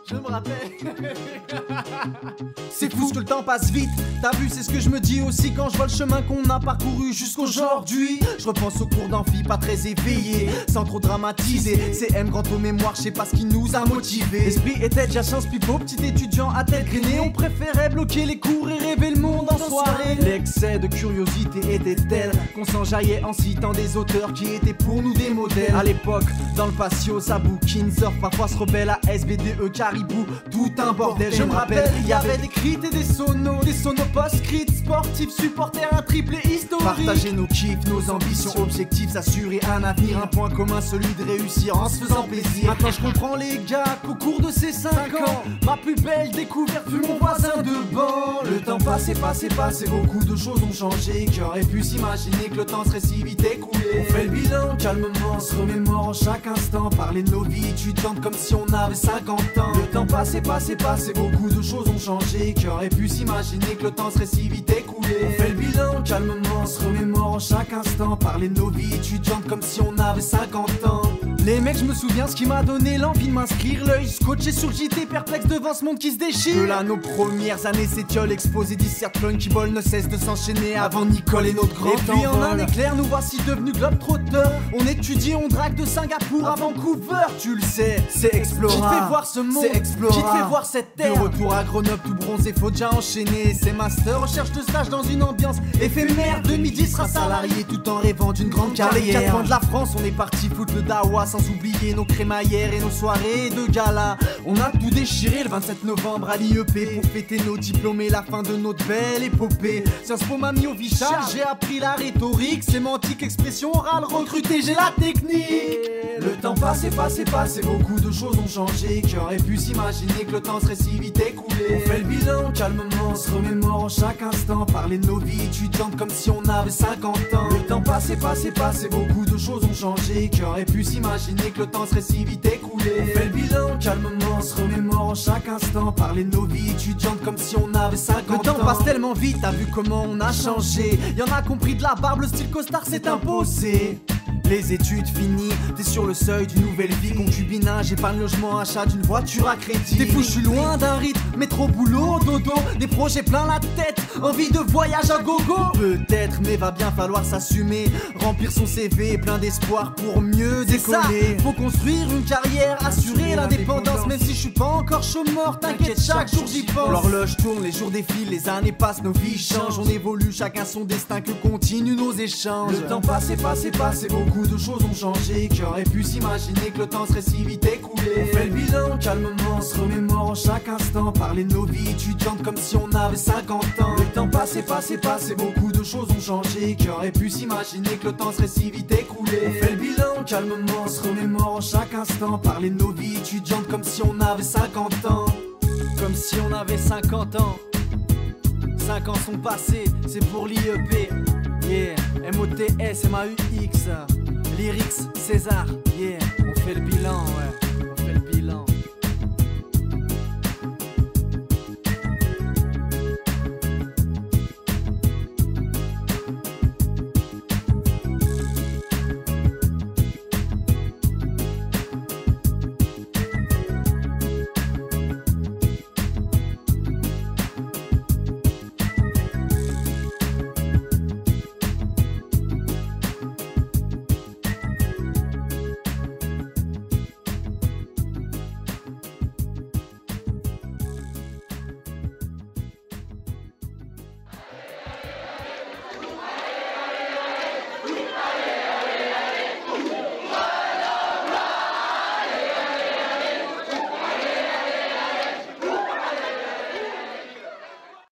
Je me rappelle. C'est fou que le temps passe vite. T'as vu, c'est ce que je me dis aussi quand je vois le chemin qu'on a parcouru jusqu'aujourd'hui. Je repense au cours d'amphi, pas très éveillé, sans trop dramatiser. CM grand aux mémoires, je sais pas ce qui nous a motivés. L'esprit était déjà Sciences Pipo, petit étudiant à tête grainée. On préférait bloquer les cours et rêver le monde en soirée. L'excès de curiosité était tel qu'on s'enjaillait en citant des auteurs qui étaient pour nous des modèles. À l'époque, dans le patio, ça bouquine, surf, parfois se rebelle à SBDE, Caribou, tout un bordel. Je me rappelle, il y avait des cris et des sonos post-scrits, sportifs, supporters, un triplé historique. Partager nos kiffs, nos ambitions, objectifs, s'assurer un avenir, un point commun, celui de réussir en se faisant plaisir. Maintenant je comprends les gars qu'au cours de ces 5 ans, ma plus belle découverte fut mon voisin de banc. Le temps passé, beaucoup de choses ont changé. Qui aurait pu s'imaginer que le temps serait si vite écoulé? On fait le bilan calmement, se remémore en chaque instant. Parler de nos vies étudiantes comme si on avait 50 ans. Le temps passé, beaucoup de choses ont changé. Qui aurait pu s'imaginer que le temps serait si vite écoulé? On fait le bilan calmement, se remémore en chaque instant. Parler de nos vies étudiantes comme si on avait 50 ans. Les mecs, je me souviens ce qui m'a donné l'envie de m'inscrire. L'œil scotché sur le JT, perplexe devant ce monde qui se déchire. De là, nos premières années s'étiolent, exposés, dissertent, qui bol ne cesse de s'enchaîner avant Nicole et notre grand. Et puis en un éclair, nous voici devenus globetrotters. On étudie, on drague de Singapour à Vancouver. Tu le sais, c'est Explora. Qui te fait voir ce monde, c'est Explora. Qui te fait voir cette terre. De retour à Grenoble, tout bronzé, faut déjà enchaîner. C'est master, recherche de stage dans une ambiance éphémère. 2010 sera salarié tout en rêvant d'une grande carrière. Dans les 4 coins de la France, on est parti foutre le dawa. Sans oublier nos crémaillères et nos soirées de gala. On a tout déchiré le 27 novembre à l'IEP pour fêter nos diplômes et la fin de notre belle épopée. Sciences Po m'a mis au vichage, j'ai appris la rhétorique, sémantique, expression orale, recruté, j'ai la technique. Le temps passé, beaucoup de choses ont changé. Qui aurait pu s'imaginer que le temps serait si vite écoulé? On fait le bilan calmement, se remémore en chaque instant. Parler de nos vies étudiantes comme si on avait 50 ans. Le temps passé, beaucoup de choses ont changé. Qui aurait pu s'imaginer que le temps serait si vite écoulé? On fait le bilan calmement, se remémore en chaque instant. Parler de nos vies étudiantes comme si on avait 50 ans. Le temps passe tellement vite, t'as vu comment on a changé. Y'en a compris de la barbe, le style costard s'est imposé. Les études finies, t'es sur le seuil d'une nouvelle vie. Concubinage, épargne logement, achat d'une voiture à crédit. T'es fou, je suis loin d'un rythme, métro, boulot, dodo. Des projets plein la tête, envie de voyage à gogo. Peut-être, mais va bien falloir s'assumer. Remplir son CV, plein d'espoir pour mieux décoller. Faut construire une carrière, assurer l'indépendance. Même si je suis pas encore chômeur, t'inquiète, chaque jour j'y pense. L'horloge tourne, les jours défilent, les années passent, nos vies changent. On évolue, chacun son destin, que continuent nos échanges. Le temps passé, beaucoup de choses ont changé. Qui aurait pu s'imaginer que le temps serait si vite écoulé? On fait le bilan calmement, se remémore en chaque instant. Parler de nos vies étudiantes comme si on avait 50 ans. Le temps passé, beaucoup de choses ont changé. Qui aurait pu s'imaginer que le temps serait si vite écoulé? On fait le bilan calmement, se remémore en chaque instant. Parler de nos vies étudiantes comme si on avait 50 ans. Comme si on avait 50 ans. 5 ans sont passés, c'est pour l'IEP. Yeah, MOTS, MAUX, Lyrics, César.